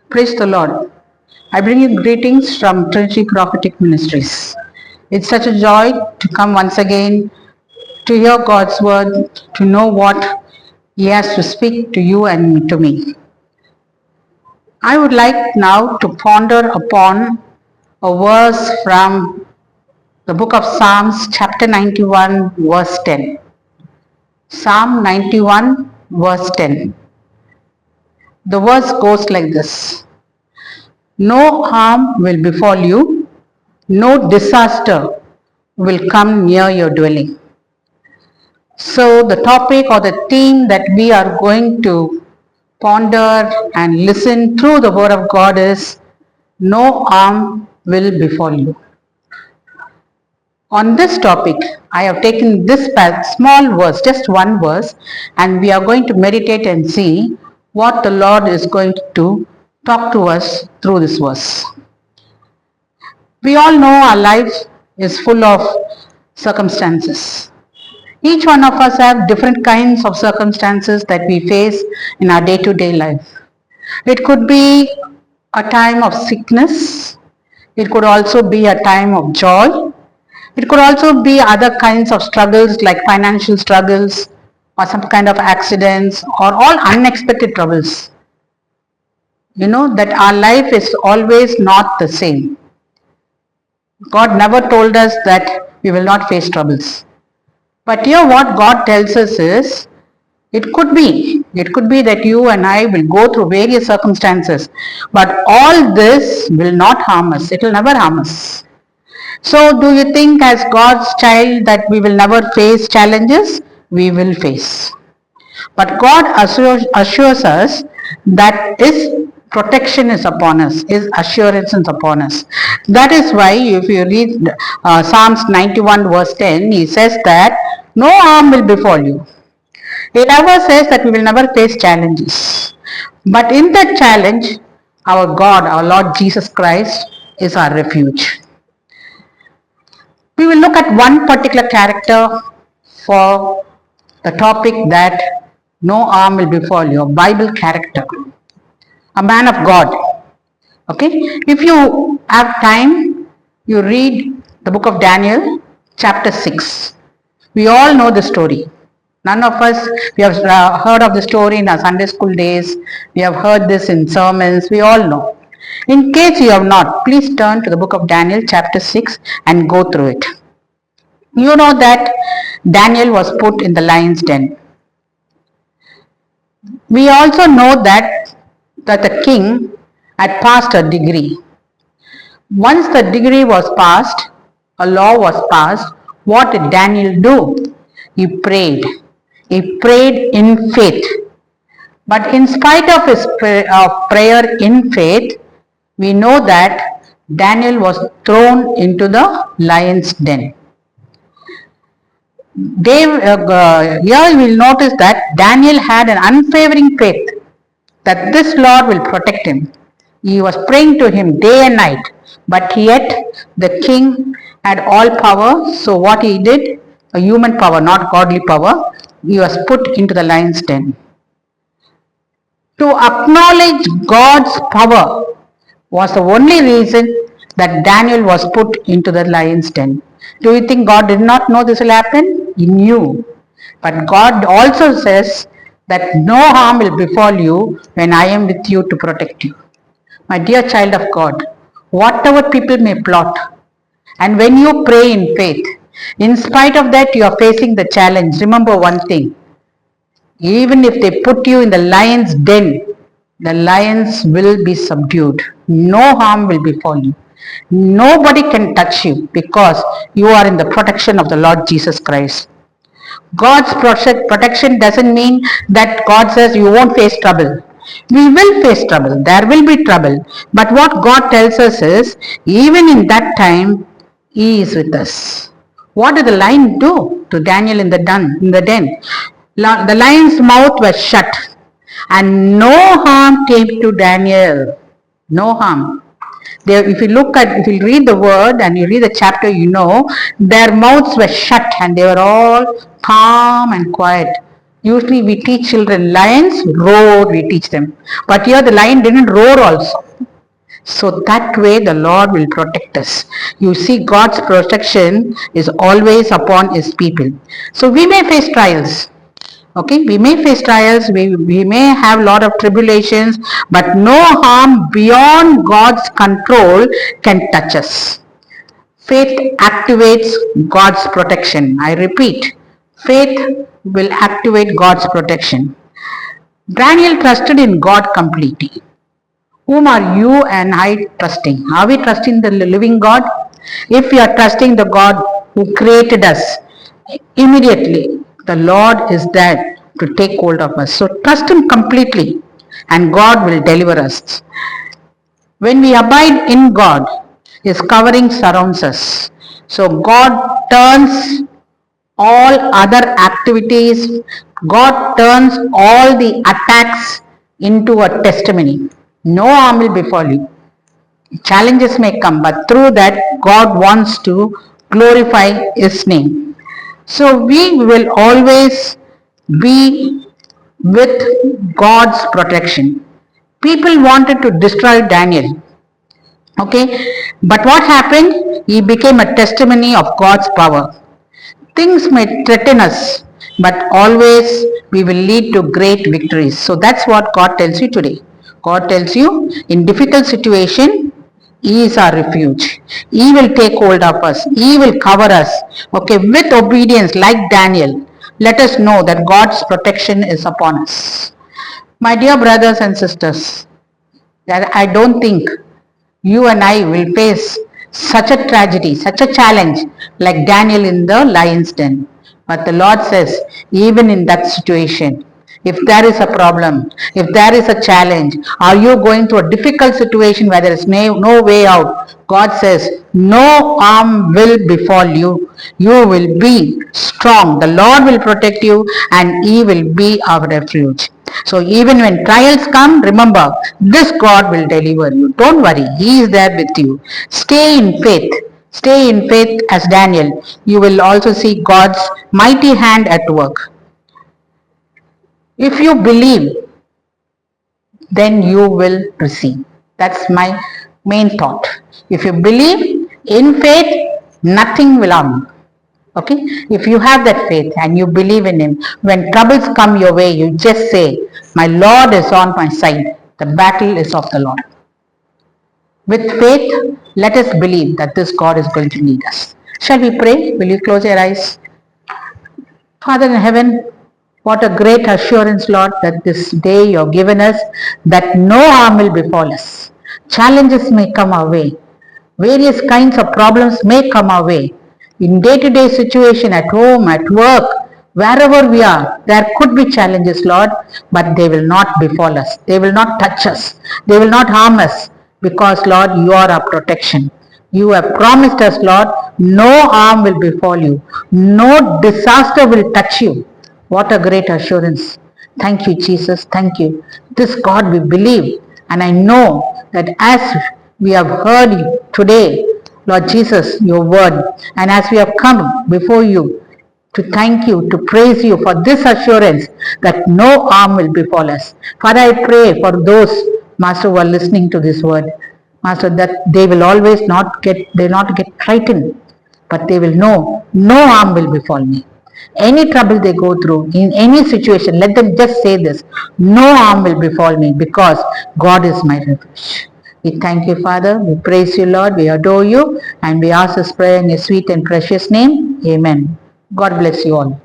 Praise the Lord. I bring you greetings from Trinity Prophetic Ministries. It's such a joy to come once again to hear God's word, to know what He has to speak to you and to me. I would like now to ponder upon a verse from the book of Psalms, chapter 91, verse 10. Psalm 91, verse 10. The verse goes like this: No harm will befall you, no disaster will come near your dwelling. So, the topic or the theme that we are going to ponder and listen through the Word of God is no harm will befall you. On this topic, I have taken this small verse, just one verse, and we are going to meditate and see what the Lord is going to talk to us through this verse. We all know our life is full of circumstances. Each one of us have different kinds of circumstances that we face in our day-to-day life. It could be a time of sickness. It could also be a time of joy. It could also be other kinds of struggles like financial struggles or some kind of accidents or all unexpected troubles. You know that our life is always not the same. God never told us that we will not face troubles. But here what God tells us is, it could be that you and I will go through various circumstances, but all this will not harm us. It will never harm us. So do you think as God's child that we will never face challenges? We will face. But God assures us that His protection is upon us, His assurance is upon us. That is why if you read Psalms 91 verse 10, He says that no harm will befall you. He never says that we will never face challenges. But in that challenge, our God, our Lord Jesus Christ is our refuge. We will look at one particular character for the topic that no harm will befall you, a Bible character, a man of God. Okay, if you have time, you read the book of Daniel, chapter 6. We all know the story. None of us, we have heard of the story in our Sunday school days. We have heard this in sermons. We all know. In case you have not, please turn to the book of Daniel, chapter 6, and go through it. You know that Daniel was put in the lion's den. We also know that the king had passed a decree. Once the decree was passed, a law was passed, what did Daniel do? He prayed. He prayed in faith. But in spite of his prayer in faith, we know that Daniel was thrown into the lion's den. Here you will notice that Daniel had an unwavering faith that this Lord will protect him. He was praying to him day and night, but yet the king had all power. So what he did, a human power, not godly power, he was put into the lion's den. To acknowledge God's power was the only reason that Daniel was put into the lion's den. Do you think God did not know this will happen? He knew. But God also says that no harm will befall you when I am with you to protect you. My dear child of God, whatever people may plot, and when you pray in faith, in spite of that you are facing the challenge, remember one thing. Even if they put you in the lion's den, the lions will be subdued. No harm will befall you. Nobody can touch you because you are in the protection of the Lord Jesus Christ. God's protection doesn't mean that God says you won't face trouble. We will face trouble. There will be trouble. But what God tells us is, even in that time, He is with us. What did the lion do to Daniel in the den? The lion's mouth was shut, and no harm came to Daniel. No harm. If you read the word and you read the chapter, you know their mouths were shut and they were all calm and quiet. Usually we teach children, lions roar, we teach them. But here the lion didn't roar also. So that way the Lord will protect us. You see, God's protection is always upon His people. So we may face trials. Okay, we may face trials, we may have a lot of tribulations, but no harm beyond God's control can touch us. Faith activates God's protection. I repeat, faith will activate God's protection. Daniel trusted in God completely. Whom are you and I trusting? Are we trusting the living God? If we are trusting the God who created us, immediately the Lord is there to take hold of us. So trust Him completely and God will deliver us. When we abide in God, His covering surrounds us. So God turns all other activities, God turns all the attacks into a testimony. No harm will befall you. Challenges may come, but through that, God wants to glorify His name. So we will always be with God's protection. People wanted to destroy Daniel. Okay, but what happened? He became a testimony of God's power. Things may threaten us, but always we will lead to great victories. So that's what God tells you today. God tells you in difficult situation, He is our refuge. He will take hold of us. He will cover us. Okay, with obedience like Daniel, let us know that God's protection is upon us. My dear brothers and sisters, that I don't think you and I will face such a tragedy, such a challenge like Daniel in the lion's den. But the Lord says, even in that situation, if there is a problem, if there is a challenge, are you going through a difficult situation where there is no way out? God says, no harm will befall you. You will be strong. The Lord will protect you and He will be our refuge. So even when trials come, remember, this God will deliver you. Don't worry, He is there with you. Stay in faith. Stay in faith as Daniel. You will also see God's mighty hand at work. If you believe, then you will receive. That's my main thought. If you believe in faith, nothing will harm you. Okay, if you have that faith and you believe in Him, when troubles come your way, you just say, my Lord is on my side. The battle is of the Lord. With faith, let us believe that this God is going to lead us. Shall we pray? Will you close your eyes? Father in heaven, what a great assurance, Lord, that this day you have given us, that no harm will befall us. Challenges may come our way. Various kinds of problems may come our way. In day-to-day situation, at home, at work, wherever we are, there could be challenges, Lord, but they will not befall us. They will not touch us. They will not harm us because, Lord, you are our protection. You have promised us, Lord, no harm will befall you. No disaster will touch you. What a great assurance. Thank you, Jesus. Thank you. This God we believe. And I know that as we have heard you today, Lord Jesus, your word, and as we have come before you to thank you, to praise you for this assurance that no harm will befall us. Father, I pray for those, Master, who are listening to this word, Master, that they will always not get frightened, but they will know no harm will befall me. Any trouble they go through, in any situation, let them just say this, no harm will befall me because God is my refuge. We thank you, Father. We praise you, Lord. We adore you. And we ask this prayer in your sweet and precious name. Amen. God bless you all.